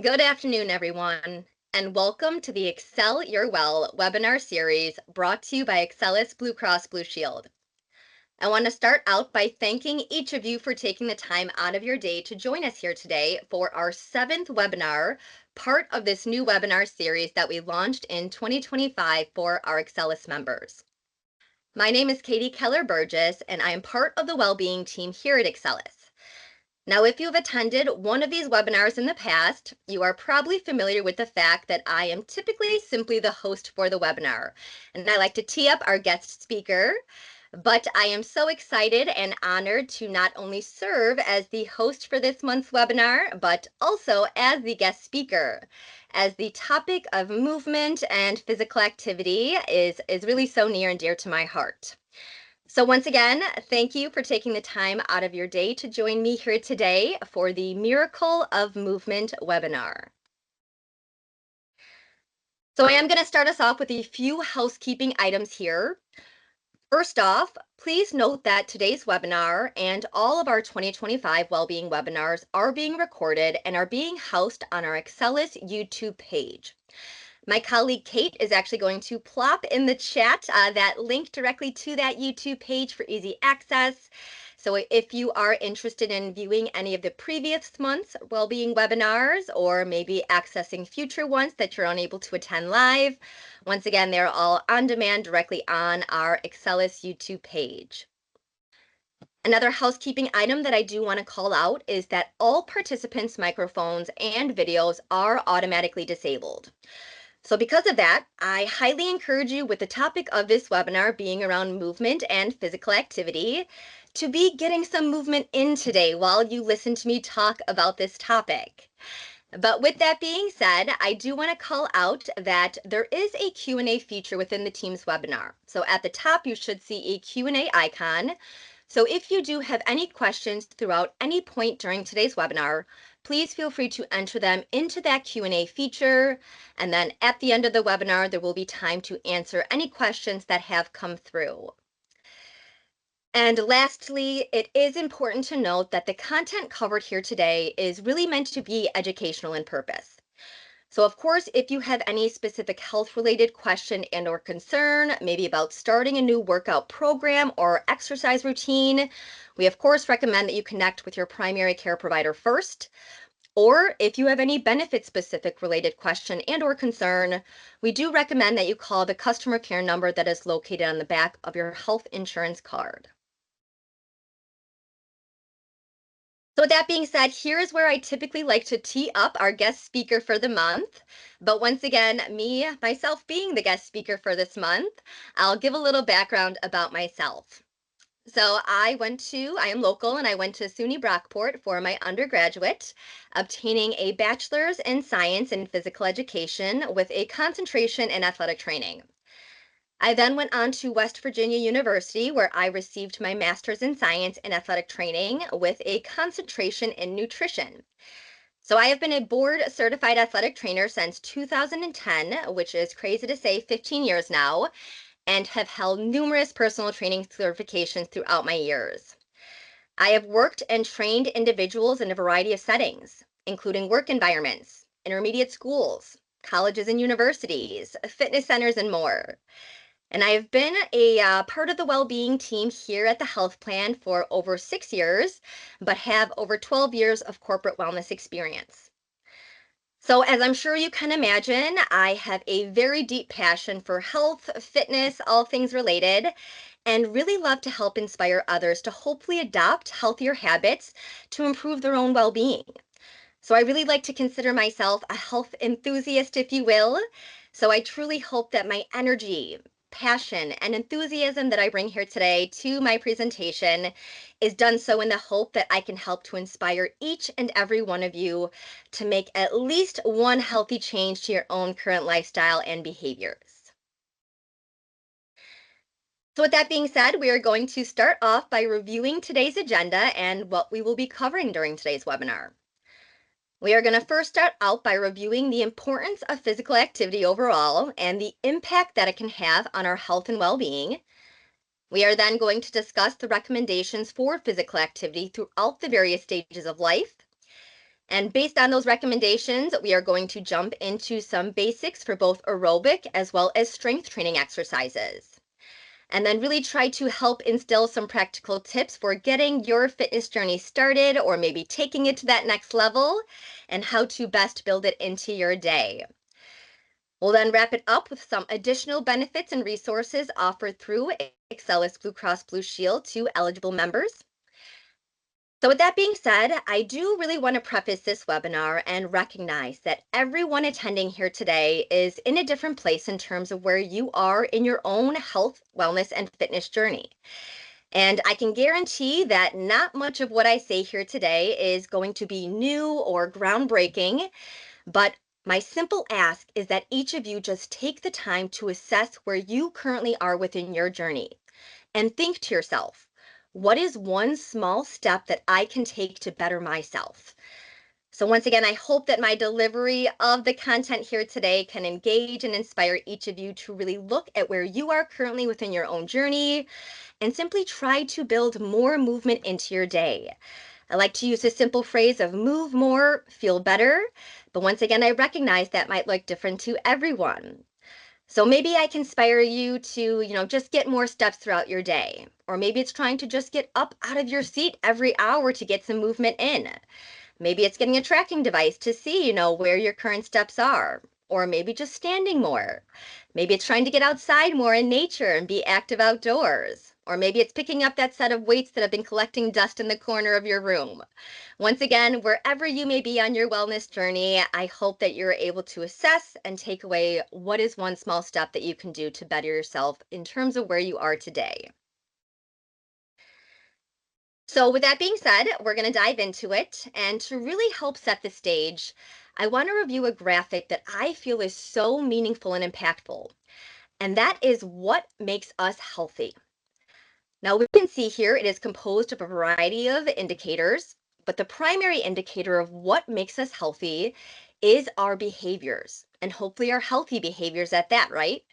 Good afternoon, everyone, and welcome to the Excel Your Well webinar series brought to you by Excellus BlueCross BlueShield. I want to start out by thanking each of you for taking the time out of your day to join us here today for our 7th webinar, part of this new webinar series that we launched in 2025 for our Excellus members. My name is Katie Keller-Burgess, and I am part of the wellbeing team here at Excellus. Now, if you've attended one of these webinars in the past, you are probably familiar with the fact that I am typically simply the host for the webinar, and I like to tee up our guest speaker. But I am so excited and honored to not only serve as the host for this month's webinar, but also as the guest speaker, as the topic of movement and physical activity is really so near and dear to my heart. So once again, thank you for taking the time out of your day to join me here today for the Miracle of Movement webinar. So I am going to start us off with a few housekeeping items here. First off, please note that today's webinar and all of our 2025 wellbeing webinars are being recorded and are being housed on our Excellus YouTube page. My colleague Kate is actually going to plop in the chat that link directly to that YouTube page for easy access. So if you are interested in viewing any of the previous month's wellbeing webinars or maybe accessing future ones that you're unable to attend live, once again, they're all on demand directly on our Excellus YouTube page. Another housekeeping item that I do want to call out is that all participants' microphones and videos are automatically disabled. So because of that, I highly encourage you, with the topic of this webinar being around movement and physical activity, to be getting some movement in today while you listen to me talk about this topic. But with that being said, I do want to call out that there is a Q&A feature within the Teams webinar. So at the top, you should see a Q&A icon. So if you do have any questions throughout any point during today's webinar, please feel free to enter them into that Q&A feature. And then at the end of the webinar, there will be time to answer any questions that have come through. And lastly, it is important to note that the content covered here today is really meant to be educational in purpose. So of course, if you have any specific health-related question and or concern, maybe about starting a new workout program or exercise routine, we of course recommend that you connect with your primary care provider first. Or if you have any benefit-specific related question and or concern, we do recommend that you call the customer care number that is located on the back of your health insurance card. So with that being said, here's where I typically like to tee up our guest speaker for the month. But once again, myself being the guest speaker for this month, I'll give a little background about myself. So I am local and I went to SUNY Brockport for my undergraduate, obtaining a bachelor's in science and physical education with a concentration in athletic training. I then went on to West Virginia University, where I received my master's in science and athletic training with a concentration in nutrition. So I have been a board certified athletic trainer since 2010, which is crazy to say 15 years now, and have held numerous personal training certifications throughout my years. I have worked and trained individuals in a variety of settings, including work environments, intermediate schools, colleges and universities, fitness centers, and more. And I have been a part of the well-being team here at the health plan for over 6 years, but have over 12 years of corporate wellness experience. So as I'm sure you can imagine, I have a very deep passion for health, fitness, all things related, and really love to help inspire others to hopefully adopt healthier habits to improve their own well-being. So I really like to consider myself a health enthusiast, if you will. So I truly hope that my energy, passion, and enthusiasm that I bring here today to my presentation is done so in the hope that I can help to inspire each and every one of you to make at least one healthy change to your own current lifestyle and behaviors. So with that being said, we are going to start off by reviewing today's agenda and what we will be covering during today's webinar. We are going to first start out by reviewing the importance of physical activity overall and the impact that it can have on our health and well-being. We are then going to discuss the recommendations for physical activity throughout the various stages of life. And based on those recommendations, we are going to jump into some basics for both aerobic as well as strength training exercises. And then really try to help instill some practical tips for getting your fitness journey started or maybe taking it to that next level and how to best build it into your day. We'll then wrap it up with some additional benefits and resources offered through Excellus BlueCross BlueShield to eligible members. So with that being said, I do really want to preface this webinar and recognize that everyone attending here today is in a different place in terms of where you are in your own health, wellness, and fitness journey. And I can guarantee that not much of what I say here today is going to be new or groundbreaking, but my simple ask is that each of you just take the time to assess where you currently are within your journey and think to yourself, what is one small step that I can take to better myself? So once again, I hope that my delivery of the content here today can engage and inspire each of you to really look at where you are currently within your own journey and simply try to build more movement into your day. I like to use the simple phrase of move more, feel better. But once again, I recognize that might look different to everyone. So maybe I can inspire you to, just get more steps throughout your day. Or maybe it's trying to just get up out of your seat every hour to get some movement in. Maybe it's getting a tracking device to see, where your current steps are. Or maybe just standing more. Maybe it's trying to get outside more in nature and be active outdoors. Or maybe it's picking up that set of weights that have been collecting dust in the corner of your room. Once again, wherever you may be on your wellness journey, I hope that you're able to assess and take away what is one small step that you can do to better yourself in terms of where you are today. So, with that being said, we're going to dive into it. And to really help set the stage, I want to review a graphic that I feel is so meaningful and impactful. And that is what makes us healthy. Now, we can see here it is composed of a variety of indicators, but the primary indicator of what makes us healthy is our behaviors, and hopefully our healthy behaviors at that, right?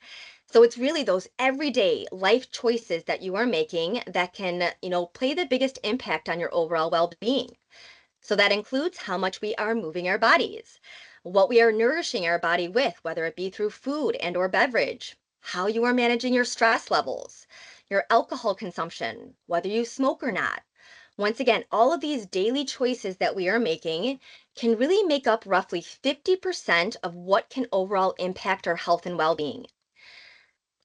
So it's really those everyday life choices that you are making that can, play the biggest impact on your overall well-being. So that includes how much we are moving our bodies, what we are nourishing our body with, whether it be through food and or beverage, how you are managing your stress levels, your alcohol consumption, whether you smoke or not. Once again, all of these daily choices that we are making can really make up roughly 50% of what can overall impact our health and well-being.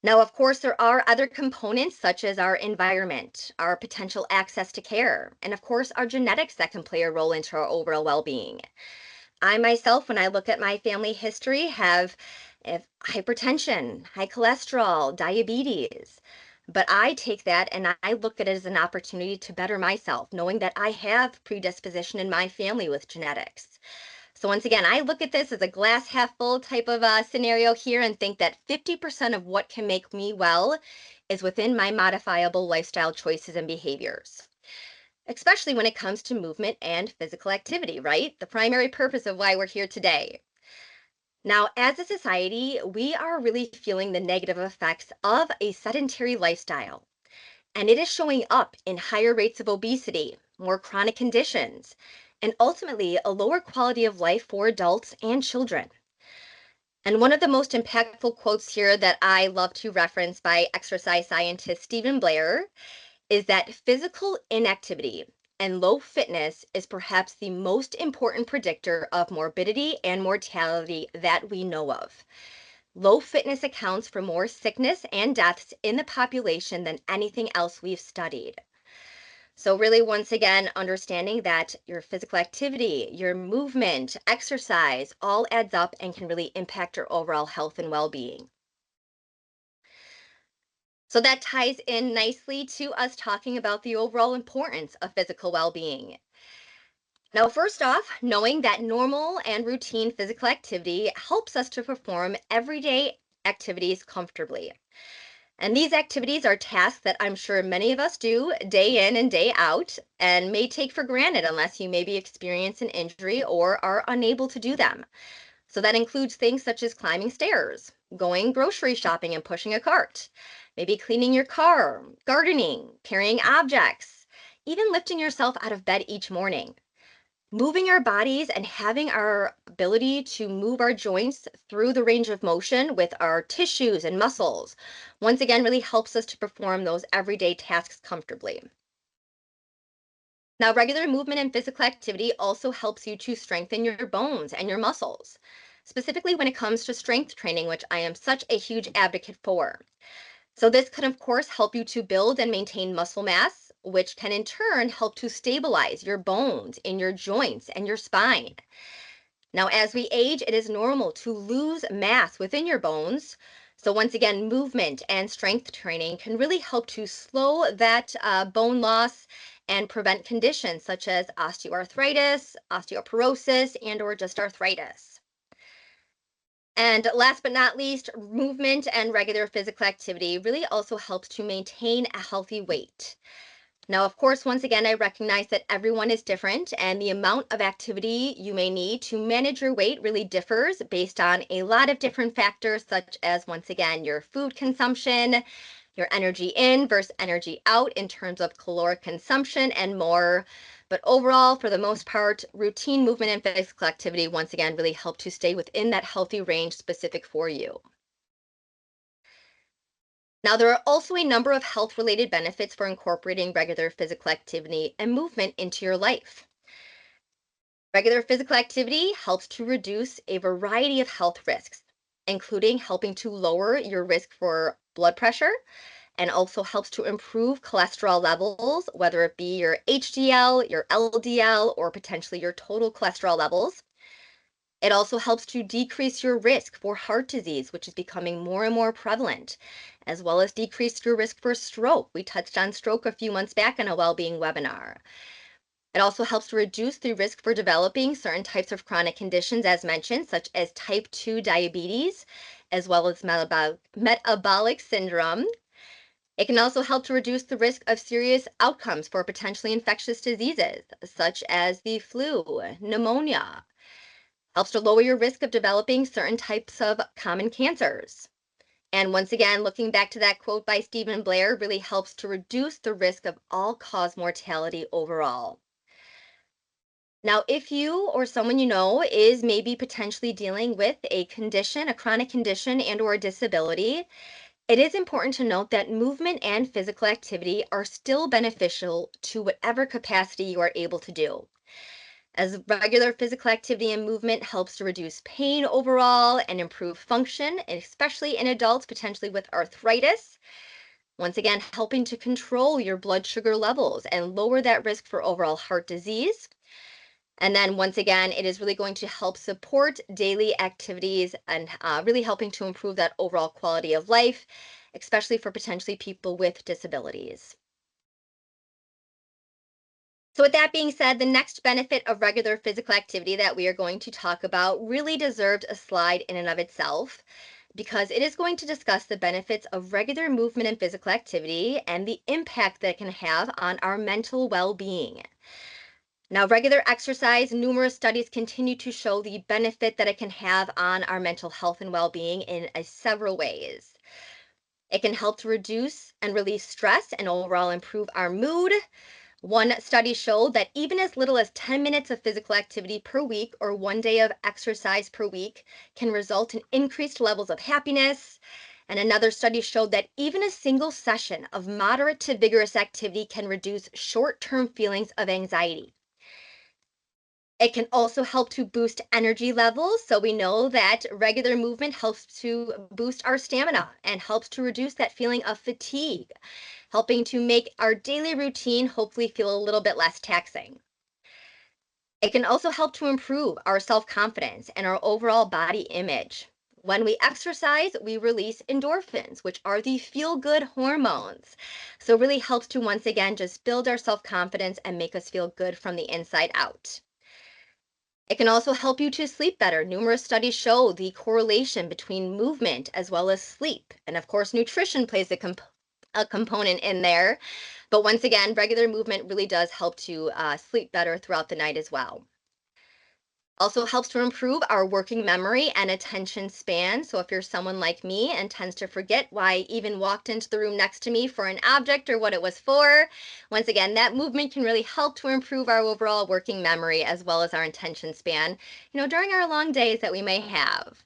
Now, of course, there are other components such as our environment, our potential access to care, and of course, our genetics that can play a role into our overall well-being. I myself, when I look at my family history, have hypertension, high cholesterol, diabetes. But I take that and I look at it as an opportunity to better myself, knowing that I have predisposition in my family with genetics. So once again, I look at this as a glass half full type of scenario here and think that 50% of what can make me well is within my modifiable lifestyle choices and behaviors, especially when it comes to movement and physical activity, right? The primary purpose of why we're here today. Now, as a society, we are really feeling the negative effects of a sedentary lifestyle, and it is showing up in higher rates of obesity, more chronic conditions, and ultimately a lower quality of life for adults and children. And one of the most impactful quotes here that I love to reference by exercise scientist Stephen Blair is that physical inactivity and low fitness is perhaps the most important predictor of morbidity and mortality that we know of. Low fitness accounts for more sickness and deaths in the population than anything else we've studied. So, really, once again, understanding that your physical activity, your movement, exercise all adds up and can really impact your overall health and well being. So that ties in nicely to us talking about the overall importance of physical well being. Now, first off, knowing that normal and routine physical activity helps us to perform everyday activities comfortably. And these activities are tasks that I'm sure many of us do day in and day out and may take for granted unless you maybe experience an injury or are unable to do them. So that includes things such as climbing stairs, going grocery shopping and pushing a cart, maybe cleaning your car, gardening, carrying objects, even lifting yourself out of bed each morning. Moving our bodies and having our ability to move our joints through the range of motion with our tissues and muscles, once again, really helps us to perform those everyday tasks comfortably. Now, regular movement and physical activity also helps you to strengthen your bones and your muscles, specifically when it comes to strength training, which I am such a huge advocate for. So, this can, of course, help you to build and maintain muscle mass, which can in turn help to stabilize your bones in your joints and your spine. Now, as we age, it is normal to lose mass within your bones. So, once again, movement and strength training can really help to slow that bone loss and prevent conditions such as osteoarthritis, osteoporosis, and/or just arthritis. And last but not least, movement and regular physical activity really also helps to maintain a healthy weight. Now, of course, once again, I recognize that everyone is different and the amount of activity you may need to manage your weight really differs based on a lot of different factors, such as, once again, your food consumption, your energy in versus energy out in terms of caloric consumption, and more. But overall, for the most part, routine movement and physical activity, once again, really help to stay within that healthy range specific for you. Now, there are also a number of health related benefits for incorporating regular physical activity and movement into your life. Regular physical activity helps to reduce a variety of health risks, including helping to lower your risk for blood pressure and also helps to improve cholesterol levels, whether it be your HDL, your LDL, or potentially your total cholesterol levels. It also helps to decrease your risk for heart disease, which is becoming more and more prevalent, as well as decrease your risk for stroke. We touched on stroke a few months back in a well-being webinar. It also helps to reduce the risk for developing certain types of chronic conditions, as mentioned, such as type 2 diabetes, as well as metabolic syndrome. It can also help to reduce the risk of serious outcomes for potentially infectious diseases, such as the flu, pneumonia, helps to lower your risk of developing certain types of common cancers. And once again, looking back to that quote by Stephen Blair, really helps to reduce the risk of all cause mortality overall. Now, if you or someone you know is maybe potentially dealing with a condition, a chronic condition and/or a disability, it is important to note that movement and physical activity are still beneficial to whatever capacity you are able to do, as regular physical activity and movement helps to reduce pain overall and improve function, especially in adults potentially with arthritis. Once again, helping to control your blood sugar levels and lower that risk for overall heart disease. And then once again, it is really going to help support daily activities and really helping to improve that overall quality of life, especially for potentially people with disabilities. So, with that being said, the next benefit of regular physical activity that we are going to talk about really deserved a slide in and of itself because it is going to discuss the benefits of regular movement and physical activity and the impact that it can have on our mental well being. Now, regular exercise, numerous studies continue to show the benefit that it can have on our mental health and well being in several ways. It can help to reduce and release stress and overall improve our mood. One study showed that even as little as 10 minutes of physical activity per week or 1 day of exercise per week can result in increased levels of happiness. And another study showed that even a single session of moderate to vigorous activity can reduce short term feelings of anxiety. It can also help to boost energy levels. So we know that regular movement helps to boost our stamina and helps to reduce that feeling of fatigue, helping to make our daily routine hopefully feel a little bit less taxing. It can also help to improve our self confidence and our overall body image. When we exercise, we release endorphins, which are the feel good hormones. So, it really helps to once again just build our self confidence and make us feel good from the inside out. It can also help you to sleep better. Numerous studies show the correlation between movement as well as sleep. And of course, nutrition plays a component in there. But once again, regular movement really does help to sleep better throughout the night as well. Also helps to improve our working memory and attention span. So if you're someone like me and tends to forget why I even walked into the room next to me for an object or what it was for, once again, that movement can really help to improve our overall working memory as well as our attention span, during our long days that we may have.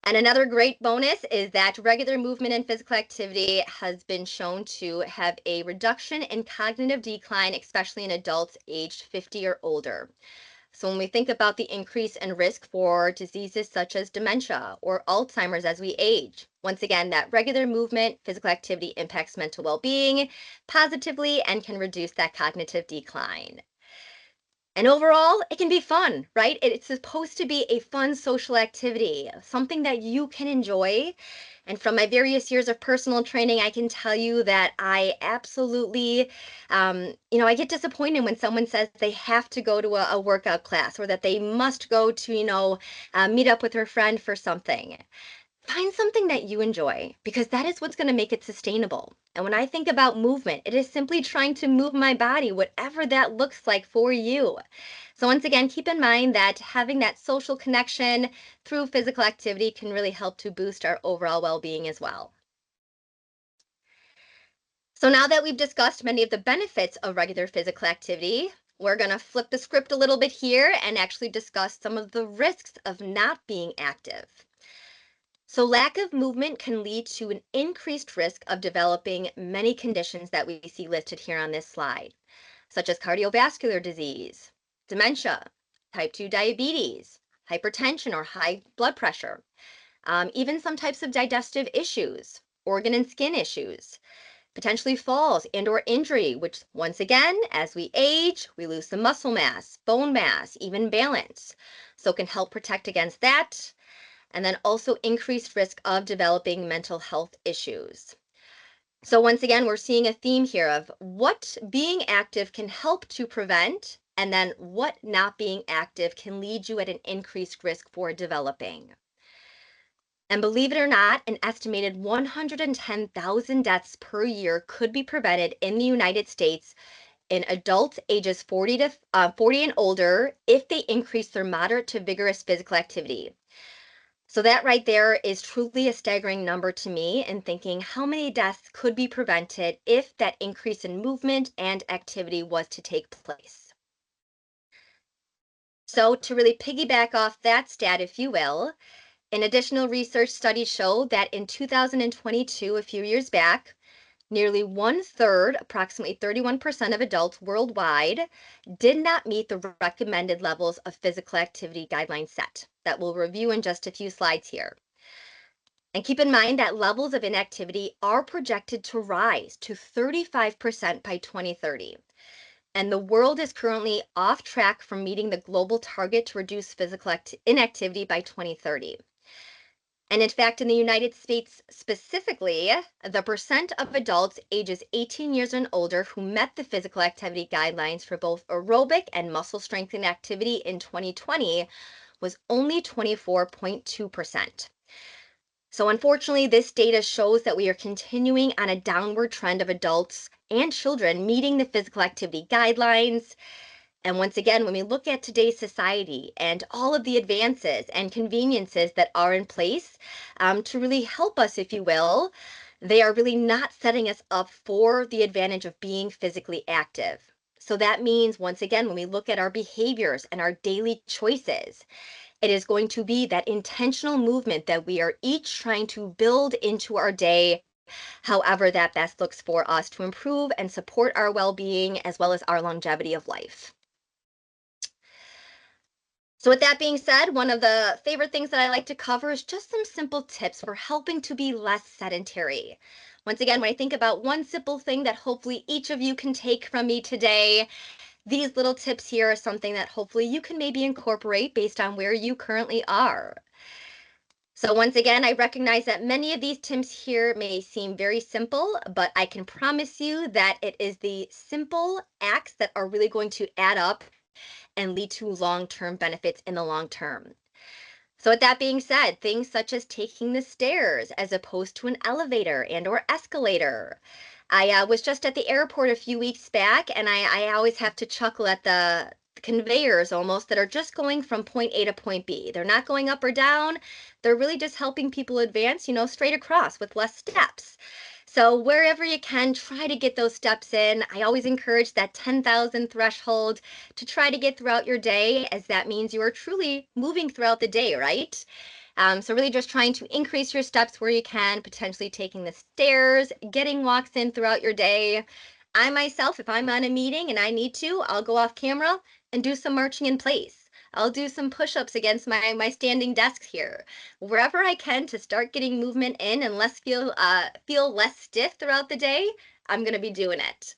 And another great bonus is that regular movement and physical activity has been shown to have a reduction in cognitive decline, especially in adults aged 50 or older. So when we think about the increase in risk for diseases such as dementia or Alzheimer's as we age, once again, that regular movement, physical activity impacts mental well-being positively and can reduce that cognitive decline. And overall, it can be fun, right? It's supposed to be a fun social activity, something that you can enjoy. And from my various years of personal training, I can tell you that I absolutely, I get disappointed when someone says they have to go to a workout class or that they must go to, meet up with her friend for something. Find something that you enjoy because that is what's going to make it sustainable. And when I think about movement, it is simply trying to move my body, whatever that looks like for you. So, once again, keep in mind that having that social connection through physical activity can really help to boost our overall well being as well. So, now that we've discussed many of the benefits of regular physical activity, we're going to flip the script a little bit here and actually discuss some of the risks of not being active. So, lack of movement can lead to an increased risk of developing many conditions that we see listed here on this slide, such as cardiovascular disease, dementia, type 2 diabetes, hypertension or high blood pressure, even some types of digestive issues, organ and skin issues, potentially falls and or injury, which once again, as we age, we lose some muscle mass, bone mass, even balance. So it can help protect against that, and then also increased risk of developing mental health issues. So once again, we're seeing a theme here of what being active can help to prevent, and then what not being active can lead you at an increased risk for developing. And believe it or not, an estimated 110,000 deaths per year could be prevented in the United States in adults ages 40 and older if they increase their moderate to vigorous physical activity. So that right there is truly a staggering number to me, and thinking how many deaths could be prevented if that increase in movement and activity was to take place. So to really piggyback off that stat, if you will, an additional research study showed that in 2022, a few years back, nearly one third, approximately 31% of adults worldwide, did not meet the recommended levels of physical activity guidelines set that we'll review in just a few slides here. And keep in mind that levels of inactivity are projected to rise to 35% by 2030. And the world is currently off track from meeting the global target to reduce physical inactivity by 2030. And in fact, in the United States specifically, the percent of adults ages 18 years and older who met the physical activity guidelines for both aerobic and muscle strengthening activity in 2020 was only 24.2%. So unfortunately, this data shows that we are continuing on a downward trend of adults and children meeting the physical activity guidelines. And once again, when we look at today's society and all of the advances and conveniences that are in place to really help us, if you will, they are really not setting us up for the advantage of being physically active. So that means, once again, when we look at our behaviors and our daily choices, it is going to be that intentional movement that we are each trying to build into our day, however that best looks for us to improve and support our well-being as well as our longevity of life. So with that being said, one of the favorite things that I like to cover is just some simple tips for helping to be less sedentary. Once again, when I think about one simple thing that hopefully each of you can take from me today, these little tips here are something that hopefully you can maybe incorporate based on where you currently are. So once again, I recognize that many of these tips here may seem very simple, but I can promise you that it is the simple acts that are really going to add up and lead to long-term benefits in the long term. So with that being said, things such as taking the stairs as opposed to an elevator and or escalator. I was just at the airport a few weeks back, and I always have to chuckle at the conveyors almost that are just going from point A to point B. They're not going up or down. They're really just helping people advance, straight across with less steps. So wherever you can, try to get those steps in. I always encourage that 10,000 threshold to try to get throughout your day, as that means you are truly moving throughout the day, right? So really just trying to increase your steps where you can, potentially taking the stairs, getting walks in throughout your day. I myself, if I'm on a meeting and I need to, I'll go off camera and do some marching in place. I'll do some push-ups against my standing desk here. Wherever I can to start getting movement in and feel less stiff throughout the day, I'm gonna be doing it.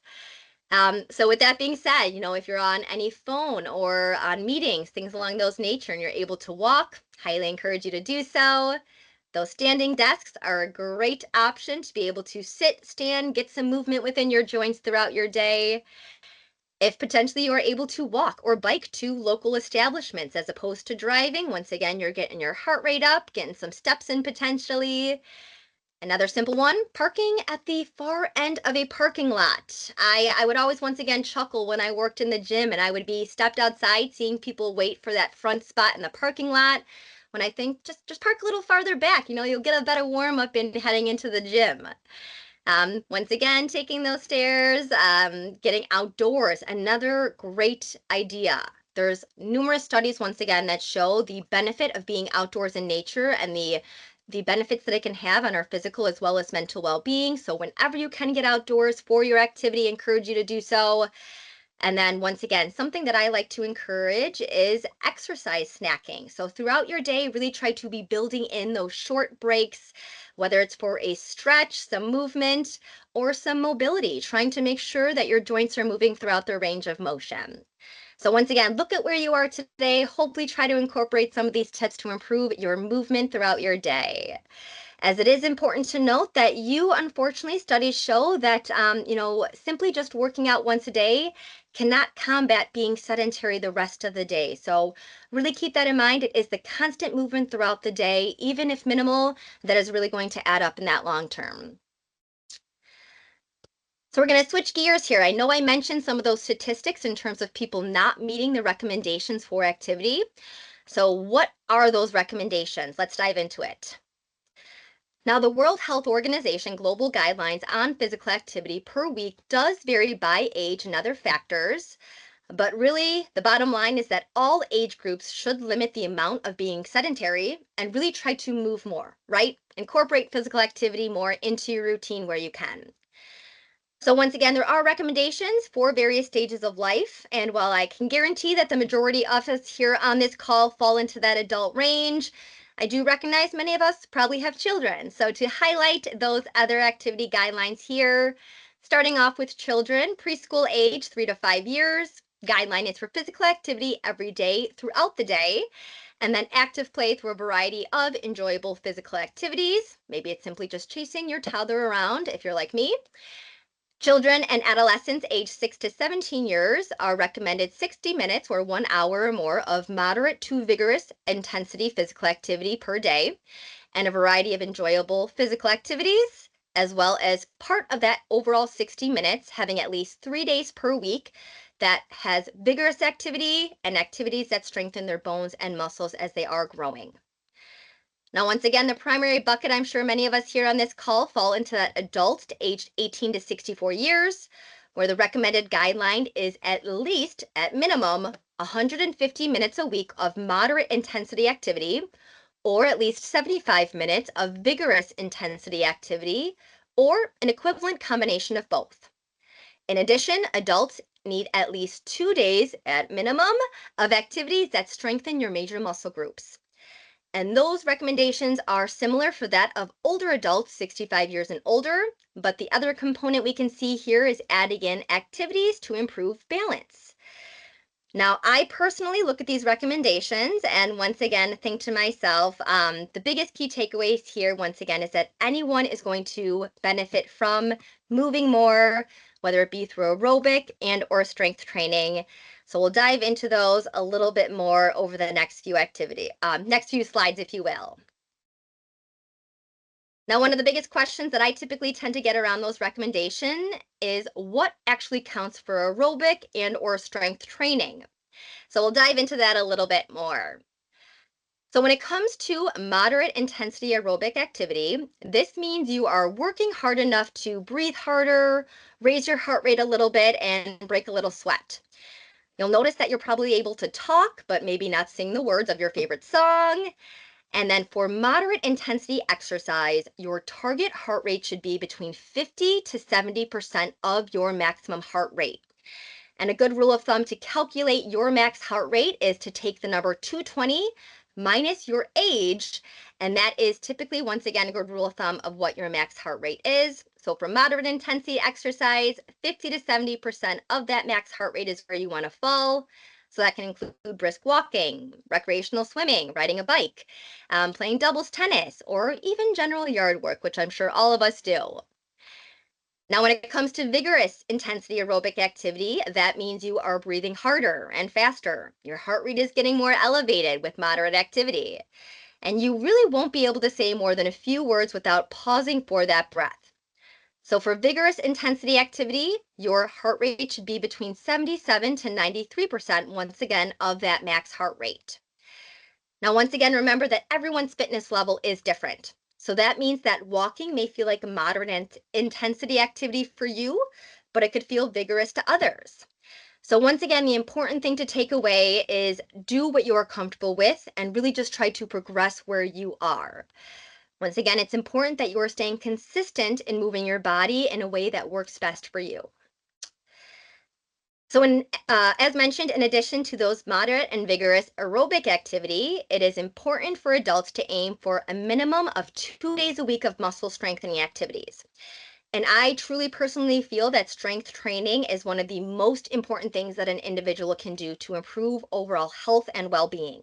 So with that being said, if you're on any phone or on meetings, things along those nature, and you're able to walk, highly encourage you to do so. Those standing desks are a great option to be able to sit, stand, get some movement within your joints throughout your day. If potentially you are able to walk or bike to local establishments as opposed to driving, once again, you're getting your heart rate up, getting some steps in potentially. Another simple one, parking at the far end of a parking lot. I would always once again chuckle when I worked in the gym and I would be stepped outside seeing people wait for that front spot in the parking lot. When I think just park a little farther back, you'll get a better warm up in heading into the gym. Once again, taking those stairs, getting outdoors, another great idea. There's numerous studies, once again, that show the benefit of being outdoors in nature and the benefits that it can have on our physical as well as mental well-being. So whenever you can get outdoors for your activity, encourage you to do so. And then once again, something that I like to encourage is exercise snacking. So throughout your day, really try to be building in those short breaks, whether it's for a stretch, some movement, or some mobility, trying to make sure that your joints are moving throughout their range of motion. So once again, look at where you are today. Hopefully try to incorporate some of these tips to improve your movement throughout your day, as it is important to note that unfortunately, studies show that, simply just working out once a day cannot combat being sedentary the rest of the day. So really keep that in mind. It is the constant movement throughout the day, even if minimal, that is really going to add up in that long term. So we're going to switch gears here. I know I mentioned some of those statistics in terms of people not meeting the recommendations for activity. So what are those recommendations? Let's dive into it. Now, the World Health Organization global guidelines on physical activity per week does vary by age and other factors, but really the bottom line is that all age groups should limit the amount of being sedentary and really try to move more, right? Incorporate physical activity more into your routine where you can. So once again, there are recommendations for various stages of life. And while I can guarantee that the majority of us here on this call fall into that adult range, I do recognize many of us probably have children. So to highlight those other activity guidelines here, starting off with children, preschool age 3 to 5 years, guideline is for physical activity every day throughout the day. And then active play through a variety of enjoyable physical activities. Maybe it's simply just chasing your toddler around if you're like me. Children and adolescents aged 6 to 17 years are recommended 60 minutes or 1 hour or more of moderate to vigorous intensity physical activity per day, and a variety of enjoyable physical activities, as well as part of that overall 60 minutes having at least 3 days per week that has vigorous activity and activities that strengthen their bones and muscles as they are growing. Now, once again, the primary bucket, I'm sure many of us here on this call fall into that adults aged 18 to 64 years, where the recommended guideline is at least, at minimum, 150 minutes a week of moderate intensity activity, or at least 75 minutes of vigorous intensity activity, or an equivalent combination of both. In addition, adults need at least 2 days at minimum of activities that strengthen your major muscle groups. And those recommendations are similar for that of older adults, 65 years and older, but the other component we can see here is adding in activities to improve balance. Now, I personally look at these recommendations and once again think to myself, the biggest key takeaways here, once again, is that anyone is going to benefit from moving more, whether it be through aerobic and or strength training. So we'll dive into those a little bit more over the next few slides, if you will. Now, one of the biggest questions that I typically tend to get around those recommendations is what actually counts for aerobic and or strength training. So we'll dive into that a little bit more. So when it comes to moderate intensity aerobic activity, this means you are working hard enough to breathe harder, raise your heart rate a little bit, and break a little sweat. You'll notice that you're probably able to talk, but maybe not sing the words of your favorite song. And then for moderate intensity exercise, your target heart rate should be between 50 to 70% of your maximum heart rate. And a good rule of thumb to calculate your max heart rate is to take the number 220 minus your age. And that is typically, once again, a good rule of thumb of what your max heart rate is. So for moderate intensity exercise, 50 to 70% of that max heart rate is where you want to fall. So that can include brisk walking, recreational swimming, riding a bike, playing doubles tennis, or even general yard work, which I'm sure all of us do. Now, when it comes to vigorous intensity aerobic activity, that means you are breathing harder and faster. Your heart rate is getting more elevated with moderate activity. And you really won't be able to say more than a few words without pausing for that breath. So, for vigorous intensity activity, your heart rate should be between 77 to 93% once again of that max heart rate. Now, once again, remember that everyone's fitness level is different. So that means that walking may feel like a moderate intensity activity for you, but it could feel vigorous to others. So once again, the important thing to take away is do what you are comfortable with and really just try to progress where you are. Once again, it's important that you are staying consistent in moving your body in a way that works best for you. So, as mentioned, in addition to those moderate and vigorous aerobic activity, it is important for adults to aim for a minimum of 2 days a week of muscle strengthening activities. And I truly personally feel that strength training is one of the most important things that an individual can do to improve overall health and well being.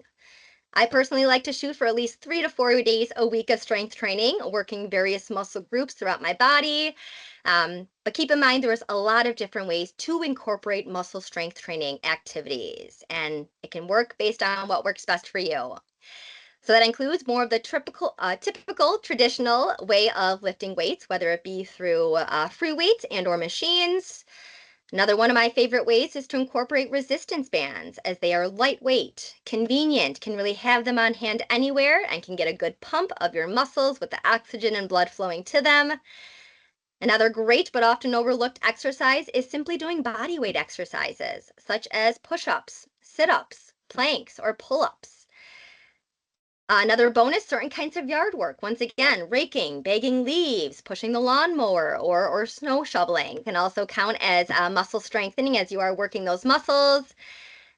I personally like to shoot for at least 3 to 4 days a week of strength training, working various muscle groups throughout my body. But keep in mind, there's a lot of different ways to incorporate muscle strength training activities, and it can work based on what works best for you. So that includes more of the typical traditional way of lifting weights, whether it be through free weights and or machines. Another one of my favorite ways is to incorporate resistance bands as they are lightweight, convenient, can really have them on hand anywhere and can get a good pump of your muscles with the oxygen and blood flowing to them. Another great but often overlooked exercise is simply doing body weight exercises, such as push-ups, sit-ups, planks, or pull-ups. Another bonus, certain kinds of yard work. Once again, raking, bagging leaves, pushing the lawnmower, or snow shoveling can also count as muscle strengthening as you are working those muscles.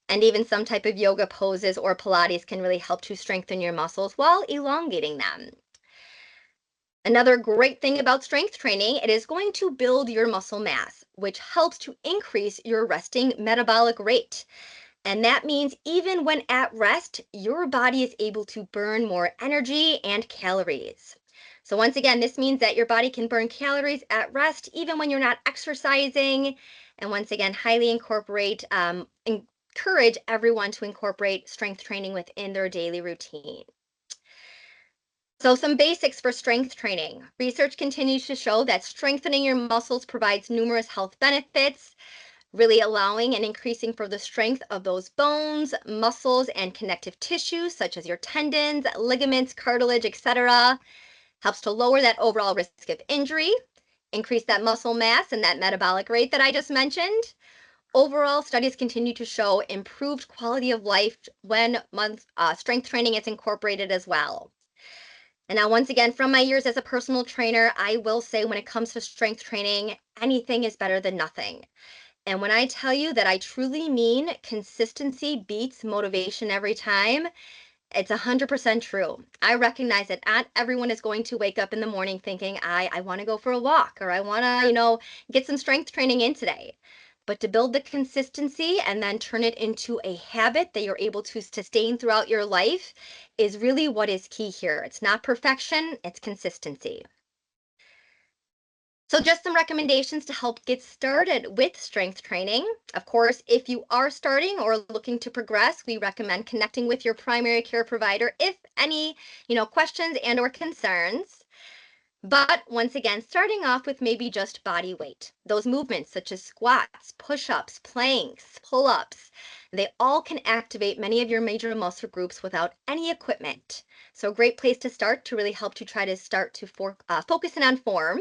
And even some type of yoga poses or Pilates can really help to strengthen your muscles while elongating them. Another great thing about strength training, it is going to build your muscle mass, which helps to increase your resting metabolic rate. And that means even when at rest, your body is able to burn more energy and calories. So, once again, this means that your body can burn calories at rest even when you're not exercising. And once again, highly encourage everyone to incorporate strength training within their daily routine. So, some basics for strength training. Research continues to show that strengthening your muscles provides numerous health benefits, really allowing and increasing for the strength of those bones, muscles, and connective tissues, such as your tendons, ligaments, cartilage, etc. Helps to lower that overall risk of injury, increase that muscle mass and that metabolic rate that I just mentioned. Overall, studies continue to show improved quality of life when strength training is incorporated as well. And now, once again, from my years as a personal trainer, I will say when it comes to strength training, anything is better than nothing. And when I tell you that I truly mean consistency beats motivation every time, it's 100% true. I recognize that not everyone is going to wake up in the morning thinking, I want to go for a walk or I want to, get some strength training in today. But to build the consistency and then turn it into a habit that you're able to sustain throughout your life is really what is key here. It's not perfection, it's consistency. So, just some recommendations to help get started with strength training. Of course, if you are starting or looking to progress, we recommend connecting with your primary care provider if any, questions and or concerns. But once again, starting off with maybe just body weight. Those movements such as squats, push-ups, planks, pull-ups, they all can activate many of your major muscle groups without any equipment. So a great place to start to really help to try to start to focus in on form.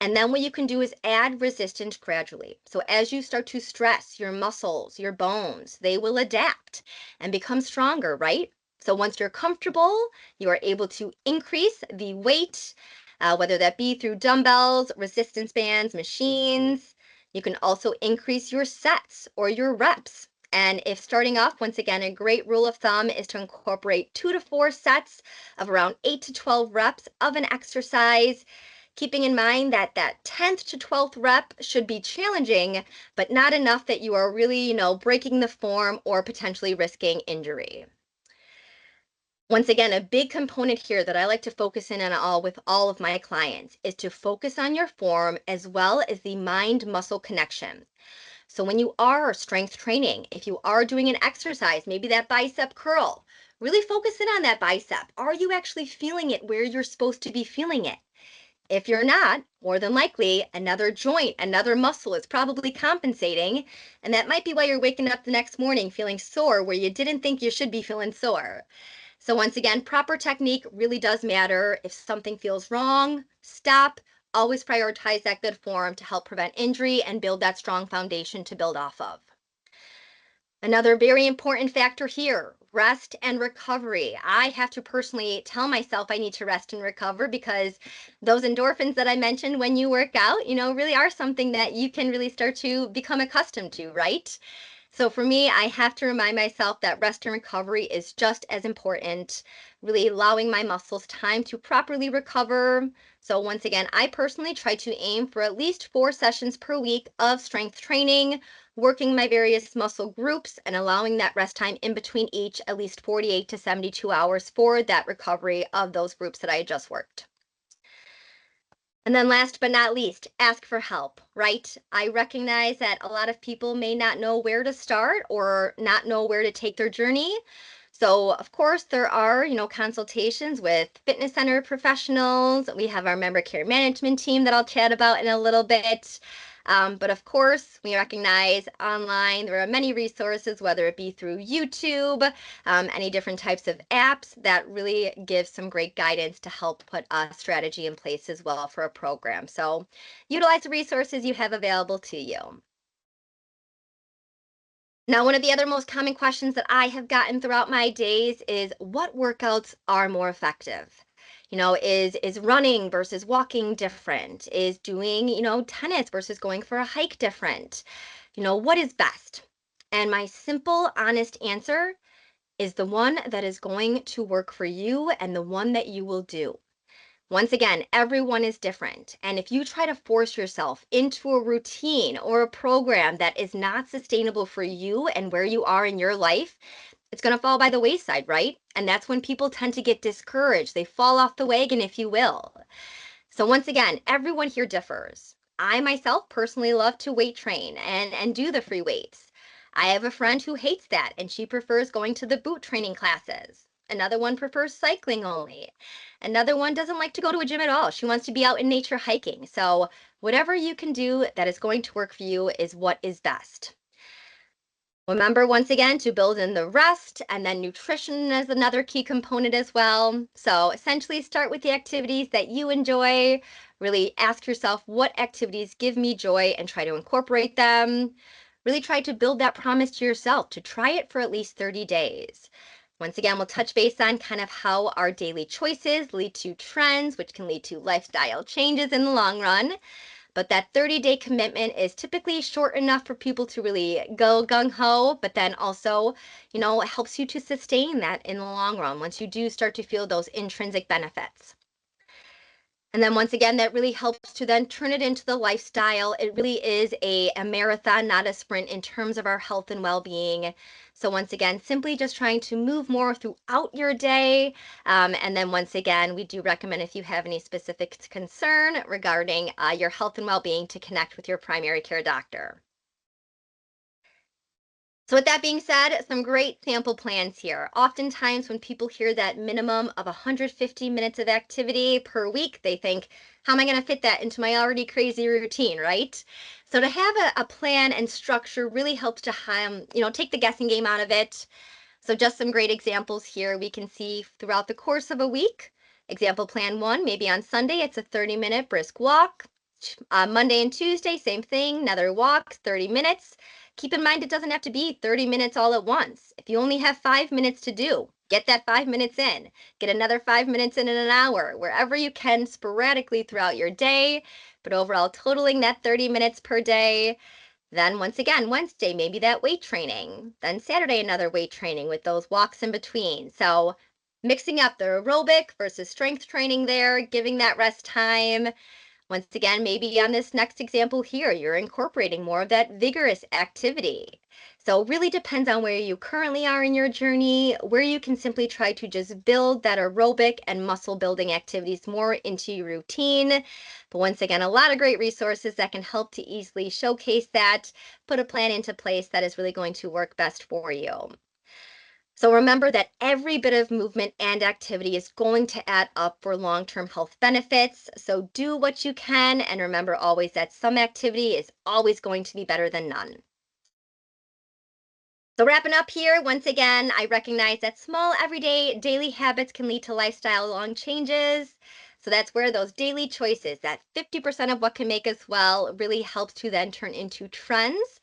And then what you can do is add resistance gradually. So as you start to stress your muscles, your bones, they will adapt and become stronger, right? So once you're comfortable, you are able to increase the weight, whether that be through dumbbells, resistance bands, machines. You can also increase your sets or your reps. And if starting off, once again, a great rule of thumb is to incorporate 2 to 4 sets of around 8 to 12 reps of an exercise, keeping in mind that that 10th to 12th rep should be challenging, but not enough that you are really, breaking the form or potentially risking injury. Once again, a big component here that I like to focus in on all with all of my clients is to focus on your form as well as the mind muscle connection. So when you are strength training, if you are doing an exercise, maybe that bicep curl, really focus in on that bicep. Are you actually feeling it where you're supposed to be feeling it? If you're not, more than likely, another joint, another muscle is probably compensating. And that might be why you're waking up the next morning feeling sore where you didn't think you should be feeling sore. So, once again, proper technique really does matter. If something feels wrong, stop. Always prioritize that good form to help prevent injury and build that strong foundation to build off of. Another very important factor here, rest and recovery. I have to personally tell myself I need to rest and recover because those endorphins that I mentioned when you work out, really are something that you can really start to become accustomed to, right? So for me, I have to remind myself that rest and recovery is just as important, really allowing my muscles time to properly recover. So once again, I personally try to aim for at least 4 sessions per week of strength training, working my various muscle groups and allowing that rest time in between each at least 48 to 72 hours for that recovery of those groups that I just worked. And then last but not least, ask for help, right? I recognize that a lot of people may not know where to start or not know where to take their journey. So, of course, there are, consultations with fitness center professionals. We have our member care management team that I'll chat about in a little bit. But of course, we recognize online there are many resources, whether it be through YouTube, any different types of apps that really give some great guidance to help put a strategy in place as well for a program. So utilize the resources you have available to you. Now, one of the other most common questions that I have gotten throughout my days is what workouts are more effective? Is running versus walking different? Is doing, tennis versus going for a hike different? What is best? And my simple, honest answer is the one that is going to work for you and the one that you will do. Once again, everyone is different. And if you try to force yourself into a routine or a program that is not sustainable for you and where you are in your life, it's going to fall by the wayside, right? And that's when people tend to get discouraged. They fall off the wagon, if you will. So once again, everyone here differs. I myself personally love to weight train and do the free weights. I have a friend who hates that and she prefers going to the boot training classes. Another one prefers cycling only. Another one doesn't like to go to a gym at all. She wants to be out in nature hiking. So whatever you can do that is going to work for you is what is best. Remember, once again, to build in the rest and then nutrition is another key component as well. So essentially start with the activities that you enjoy. Really ask yourself what activities give me joy and try to incorporate them. Really try to build that promise to yourself to try it for at least 30 days. Once again, we'll touch base on kind of how our daily choices lead to trends, which can lead to lifestyle changes in the long run. But that 30-day commitment is typically short enough for people to really go gung ho, but then also, it helps you to sustain that in the long run once you do start to feel those intrinsic benefits. And then once again, that really helps to then turn it into the lifestyle. It really is a marathon, not a sprint in terms of our health and well being. So, once again, simply just trying to move more throughout your day. And then, once again, we do recommend if you have any specific concern regarding your health and well being to connect with your primary care doctor. So with that being said, some great sample plans here. Oftentimes when people hear that minimum of 150 minutes of activity per week, they think, how am I going to fit that into my already crazy routine, right? So to have a plan and structure really helps to, take the guessing game out of it. So just some great examples here we can see throughout the course of a week. Example plan one, maybe on Sunday, it's a 30-minute brisk walk. Monday and Tuesday, same thing, another walk, 30 minutes. Keep in mind, it doesn't have to be 30 minutes all at once. If you only have 5 minutes to do, get that 5 minutes in. Get another 5 minutes in an hour, wherever you can sporadically throughout your day, but overall totaling that 30 minutes per day. Then once again, Wednesday, maybe that weight training. Then Saturday, another weight training with those walks in between. So mixing up the aerobic versus strength training there, giving that rest time. Once again, maybe on this next example here, you're incorporating more of that vigorous activity. So it really depends on where you currently are in your journey, where you can simply try to just build that aerobic and muscle building activities more into your routine. But once again, a lot of great resources that can help to easily showcase that, put a plan into place that is really going to work best for you. So remember that every bit of movement and activity is going to add up for long-term health benefits. So do what you can, and remember always that some activity is always going to be better than none. So wrapping up here, once again, I recognize that small everyday daily habits can lead to lifestyle long changes. So that's where those daily choices, that 50% of what can make us well, really helps to then turn into trends,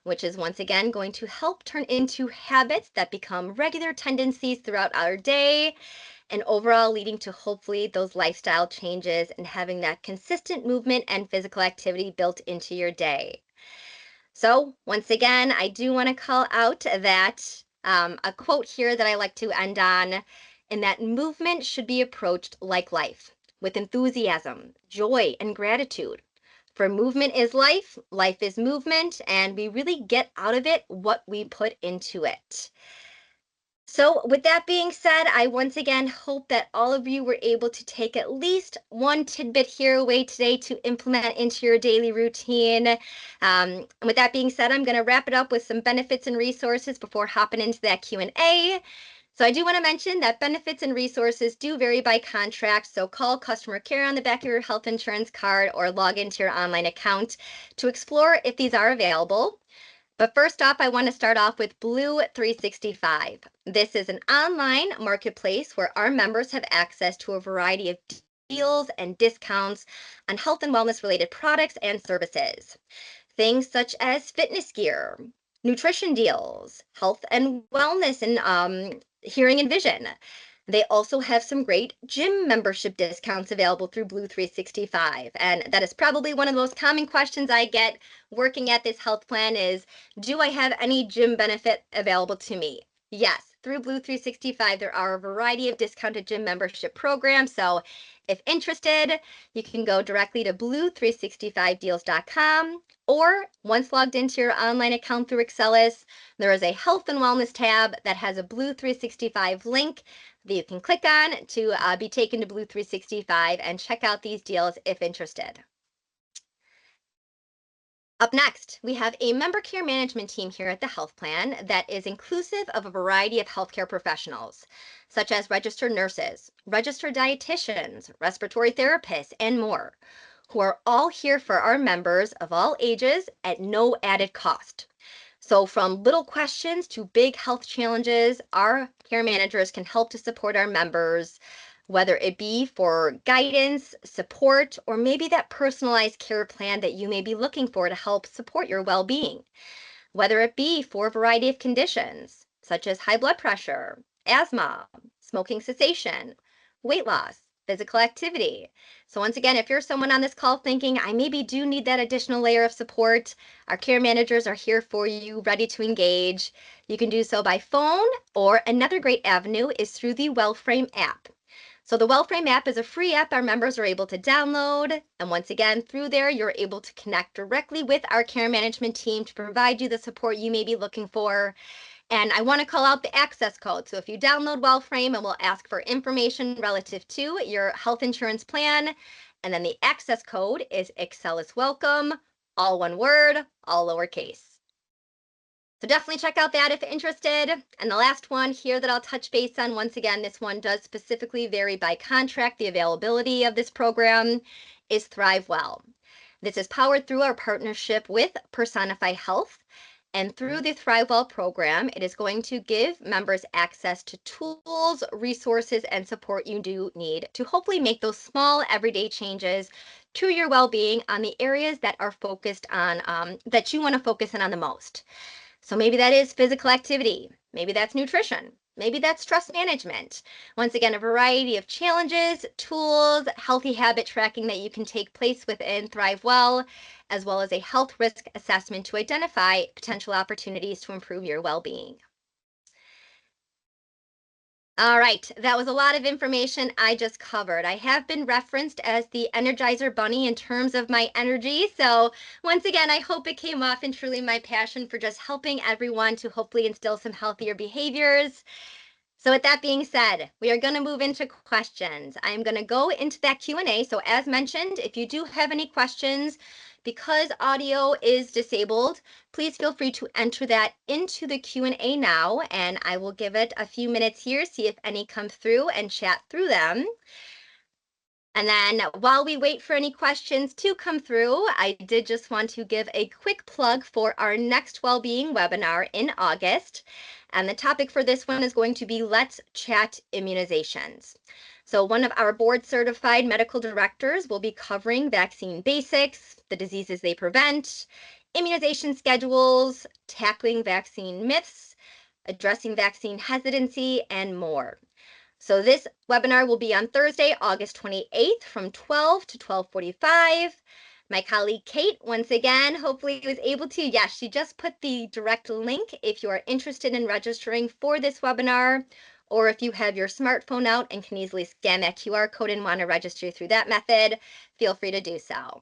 which is once again going to help turn into habits that become regular tendencies throughout our day, and overall leading to hopefully those lifestyle changes and having that consistent movement and physical activity built into your day. So, once again, I do want to call out that a quote here that I like to end on, in that movement should be approached like life, with enthusiasm, joy, and gratitude. For movement is life, life is movement, and we really get out of it what we put into it. So, with that being said, I once again hope that all of you were able to take at least one tidbit here away today to implement into your daily routine. With that being said, I'm going to wrap it up with some benefits and resources before hopping into that Q&A. So I do want to mention that benefits and resources do vary by contract, so call customer care on the back of your health insurance card or log into your online account to explore if these are available. But first off, I want to start off with Blue 365. This is an online marketplace where our members have access to a variety of deals and discounts on health and wellness related products and services. Things such as fitness gear, nutrition deals, health and wellness, and hearing and vision. They also have some great gym membership discounts available through Blue 365. And that is probably one of the most common questions I get working at this health plan is, do I have any gym benefit available to me? Yes, through Blue 365, there are a variety of discounted gym membership programs. So if interested, you can go directly to blue365deals.com, or once logged into your online account through Excellus, there is a health and wellness tab that has a Blue 365 link that you can click on to be taken to Blue 365 and check out these deals if interested. Up next, we have a member care management team here at the health plan that is inclusive of a variety of healthcare professionals, such as registered nurses, registered dietitians, respiratory therapists, and more, who are all here for our members of all ages at no added cost. So, from little questions to big health challenges, our care managers can help to support our members, whether it be for guidance, support, or maybe that personalized care plan that you may be looking for to help support your well being, whether it be for a variety of conditions such as high blood pressure, asthma, smoking cessation, weight loss, physical activity. So, once again, if you're someone on this call thinking, I maybe do need that additional layer of support, our care managers are here for you, ready to engage. You can do so by phone, or another great avenue is through the WellFrame app. So the WellFrame app is a free app our members are able to download. And once again, through there, you're able to connect directly with our care management team to provide you the support you may be looking for. And I want to call out the access code. So if you download WellFrame, it will ask for information relative to your health insurance plan. And then the access code is Excellus Welcome, all one word, all lowercase. So definitely check out that if interested. And the last one here that I'll touch base on, once again, this one does specifically vary by contract. The availability of this program is Thrive Well. This is powered through our partnership with Personify Health. And through the Thrive Well program, it is going to give members access to tools, resources, and support you do need to hopefully make those small everyday changes to your well-being on the areas that are focused on, that you want to focus in on the most. So maybe that is physical activity. Maybe that's nutrition. Maybe that's stress management. Once again, a variety of challenges, tools, healthy habit tracking that you can take place within Thrive as well as a health risk assessment to identify potential opportunities to improve your well being. All right, that was a lot of information I just covered. I have been referenced as the Energizer Bunny in terms of my energy. So, once again, I hope it came off and truly my passion for just helping everyone to hopefully instill some healthier behaviors. So with that being said, we are going to move into questions. I'm going to go into that Q&A. So as mentioned, if you do have any questions, because audio is disabled, please feel free to enter that into the Q&A now, and I will give it a few minutes here, see if any come through and chat through them. And then while we wait for any questions to come through, I did just want to give a quick plug for our next Wellbeing webinar in August. And the topic for this one is going to be Let's Chat Immunizations. So one of our board certified medical directors will be covering vaccine basics, the diseases they prevent, immunization schedules, tackling vaccine myths, addressing vaccine hesitancy, and more. So this webinar will be on Thursday, August 28th from 12 to 12:45. My colleague Kate, once again, hopefully was able to, yes, she just put the direct link if you are interested in registering for this webinar, or if you have your smartphone out and can easily scan that QR code and want to register through that method, feel free to do so.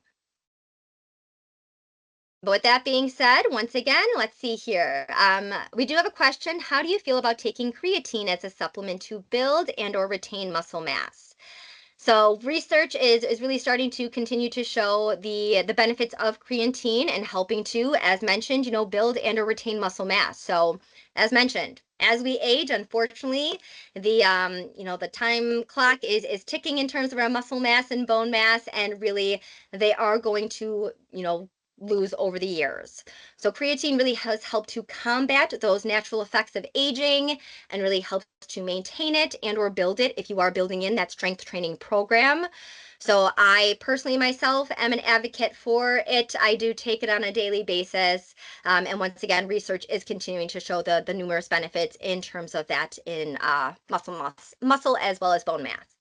But with that being said, once again, let's see here. We do have a question. How do you feel about taking creatine as a supplement to build and or retain muscle mass? So research is really starting to continue to show the benefits of creatine and helping to, as mentioned, build and or retain muscle mass. So as mentioned, as we age, unfortunately, the time clock is ticking in terms of our muscle mass and bone mass, and really they are going to, lose over the years. So creatine really has helped to combat those natural effects of aging and really helps to maintain it and or build it if you are building in that strength training program. So I personally myself am an advocate for it. I do take it on a daily basis. And once again, research is continuing to show the numerous benefits in terms of that in muscle as well as bone mass.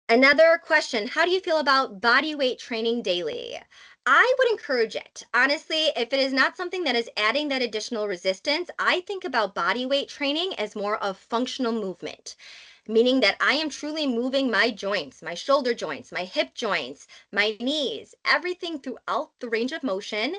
Another question, how do you feel about body weight training daily? I would encourage it. Honestly, if it is not something that is adding that additional resistance, I think about body weight training as more of functional movement, meaning that I am truly moving my joints, my shoulder joints, my hip joints, my knees, everything throughout the range of motion,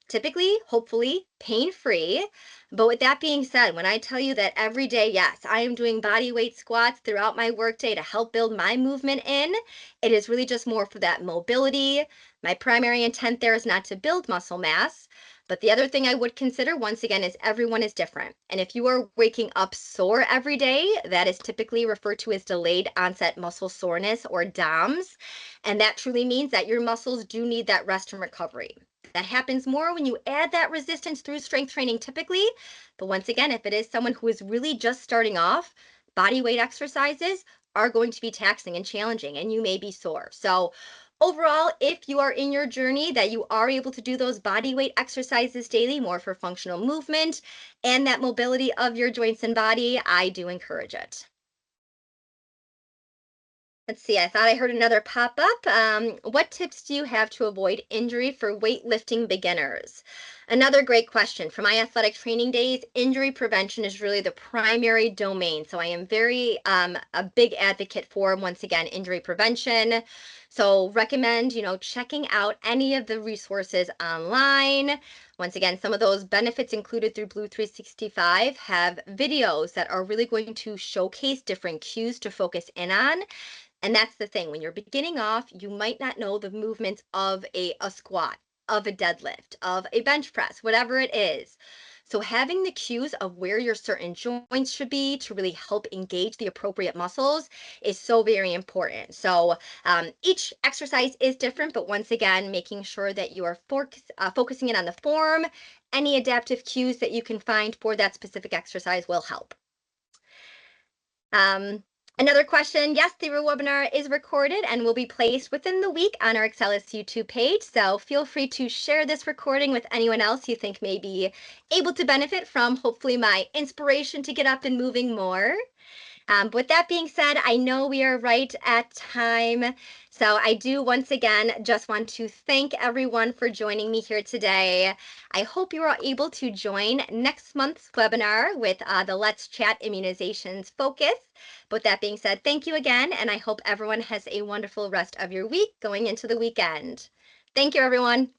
typically, hopefully, pain-free. But with that being said, when I tell you that every day, yes, I am doing body weight squats throughout my workday to help build my movement in, it is really just more for that mobility. My primary intent there is not to build muscle mass. But the other thing I would consider, once again, is everyone is different. And if you are waking up sore every day, that is typically referred to as delayed onset muscle soreness or DOMS. And that truly means that your muscles do need that rest and recovery. That happens more when you add that resistance through strength training typically. But once again, if it is someone who is really just starting off, body weight exercises are going to be taxing and challenging, and you may be sore. So overall, if you are in your journey that you are able to do those body weight exercises daily, more for functional movement and that mobility of your joints and body, I do encourage it. Let's see, I thought I heard another pop up. What tips do you have to avoid injury for weightlifting beginners? Another great question. For my athletic training days, injury prevention is really the primary domain. So I am very a big advocate for, once again, injury prevention. So recommend, checking out any of the resources online. Once again, some of those benefits included through Blue 365 have videos that are really going to showcase different cues to focus in on. And that's the thing. When you're beginning off, you might not know the movements of a squat. of a deadlift, of a bench press, whatever it is. So having the cues of where your certain joints should be to really help engage the appropriate muscles is so very important. So each exercise is different, but once again, making sure that you are focusing in on the form, any adaptive cues that you can find for that specific exercise will help. Um, Another question, yes, the webinar is recorded and will be placed within the week on our Excellus YouTube page. So feel free to share this recording with anyone else you think may be able to benefit from hopefully my inspiration to get up and moving more. With that being said, I know we are right at time. So I do once again just want to thank everyone for joining me here today. I hope you are able to join next month's webinar with the Let's Chat Immunizations focus. With that being said, thank you again, and I hope everyone has a wonderful rest of your week going into the weekend. Thank you, everyone.